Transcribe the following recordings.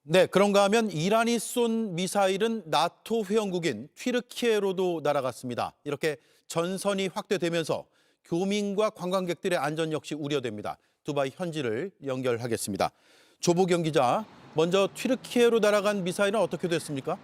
네, 그런가 하면 이란이 쏜 미사일은 나토 회원국인 튀르키예로도 날아갔습니다. 이렇게 전선이 확대되면서 교민과 관광객들의 안전 역시 우려됩니다. 두바이 현지를 연결하겠습니다. 조보경 기자, 먼저 튀르키예로 날아간 미사일은 어떻게 됐습니까?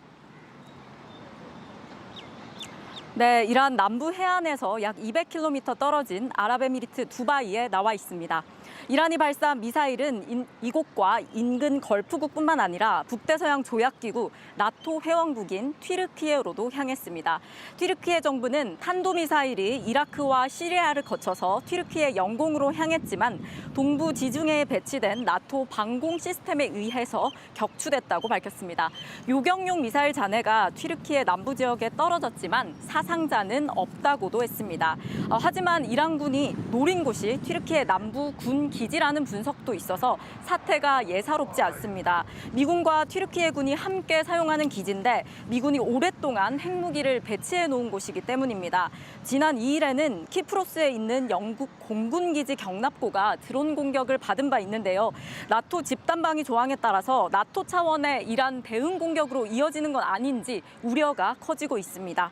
네, 이란 남부 해안에서 약 200km 떨어진 아랍에미리트 두바이에 나와 있습니다. 이란이 발사한 미사일은 이곳과 인근 걸프국뿐만 아니라 북대서양 조약기구 나토 회원국인 튀르키예로도 향했습니다. 튀르키예 정부는 탄도미사일이 이라크와 시리아를 거쳐서 튀르키예 영공으로 향했지만 동부 지중해에 배치된 나토 방공 시스템에 의해서 격추됐다고 밝혔습니다. 요격용 미사일 잔해가 튀르키예 남부 지역에 떨어졌지만 사상자는 없다고도 했습니다. 하지만 이란군이 노린 곳이 튀르키예 남부 군 기지라는 분석도 있어서 사태가 예사롭지 않습니다. 미군과 튀르키예군이 함께 사용하는 기지인데 미군이 오랫동안 핵무기를 배치해 놓은 곳이기 때문입니다. 지난 2일에는 키프로스에 있는 영국 공군기지 경납고가 드론 공격을 받은 바 있는데요. 나토 집단방위 조항에 따라서 나토 차원의 이란 대응 공격으로 이어지는 건 아닌지 우려가 커지고 있습니다.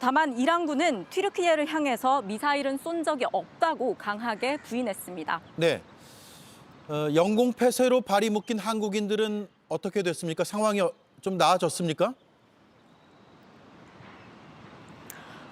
다만 이란군은 튀르키예를 향해서 미사일은 쏜 적이 없다고 강하게 부인했습니다. 네, 영공 폐쇄로 발이 묶인 한국인들은 어떻게 됐습니까? 상황이 좀 나아졌습니까?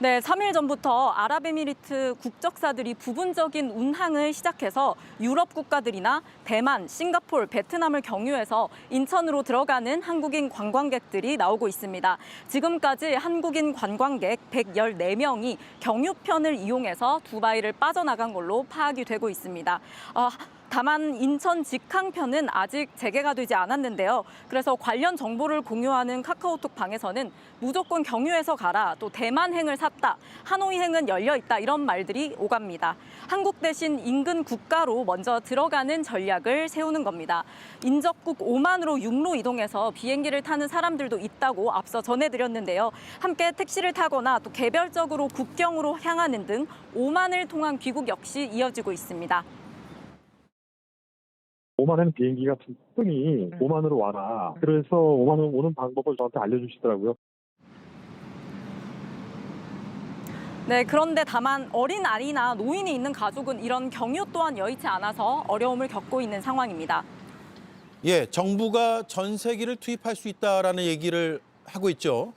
네, 3일 전부터 아랍에미리트 국적사들이 부분적인 운항을 시작해서 유럽 국가들이나 대만, 싱가포르, 베트남을 경유해서 인천으로 들어가는 한국인 관광객들이 나오고 있습니다. 지금까지 한국인 관광객 114명이 경유편을 이용해서 두바이를 빠져나간 걸로 파악이 되고 있습니다. 다만 인천 직항편은 아직 재개가 되지 않았는데요. 그래서 관련 정보를 공유하는 카카오톡 방에서는 무조건 경유해서 가라, 또 대만행을 샀다, 하노이행은 열려 있다 이런 말들이 오갑니다. 한국 대신 인근 국가로 먼저 들어가는 전략을 세우는 겁니다. 인접국 오만으로 육로 이동해서 비행기를 타는 사람들도 있다고 앞서 전해드렸는데요. 함께 택시를 타거나 또 개별적으로 국경으로 향하는 등 오만을 통한 귀국 역시 이어지고 있습니다. 오만은 비행기가 뜨니 오만으로 와라. 그래서 오만으로 오는 방법을 저한테 알려주시더라고요. 네, 그런데 다만 어린 아이나 노인이 있는 가족은 이런 경유 또한 여의치 않아서 어려움을 겪고 있는 상황입니다. 예, 정부가 전세기를 투입할 수 있다라는 얘기를 하고 있죠.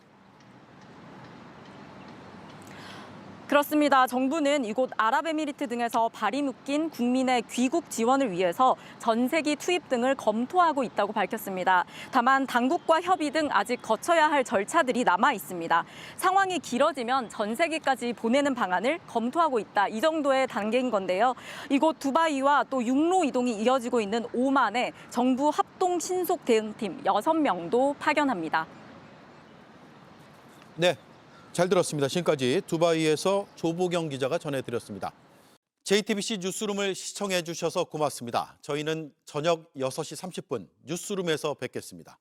그렇습니다. 정부는 이곳 아랍에미리트 등에서 발이 묶인 국민의 귀국 지원을 위해서 전세기 투입 등을 검토하고 있다고 밝혔습니다. 다만 당국과 협의 등 아직 거쳐야 할 절차들이 남아 있습니다. 상황이 길어지면 전세기까지 보내는 방안을 검토하고 있다. 이 정도의 단계인 건데요. 이곳 두바이와 또 육로 이동이 이어지고 있는 오만에 정부 합동 신속 대응팀 6명도 파견합니다. 네, 잘 들었습니다. 지금까지 두바이에서 조보경 기자가 전해드렸습니다. JTBC 뉴스룸을 시청해 주셔서 고맙습니다. 저희는 저녁 6시 30분 뉴스룸에서 뵙겠습니다.